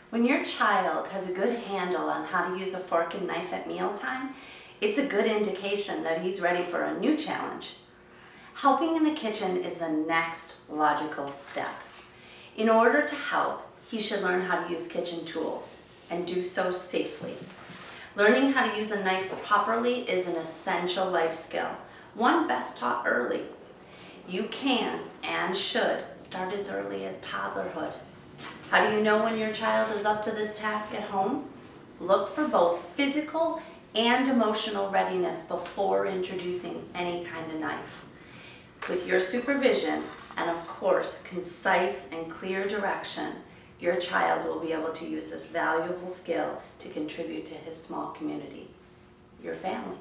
When your child has a good handle on how to use a fork and knife at mealtime, it's a good indication that he's ready for a new challenge. Helping in the kitchen is the next logical step. In order to help, he should learn how to use kitchen tools and do so safely. Learning how to use a knife properly is an essential life skill, one best taught early. You can and should start as early as toddlerhood. How do you know when your child is up to this task at home? Look for both physical and emotional readiness before introducing any kind of knife. With your supervision and, of course, concise and clear direction, your child will be able to use this valuable skill to contribute to his small community, your family.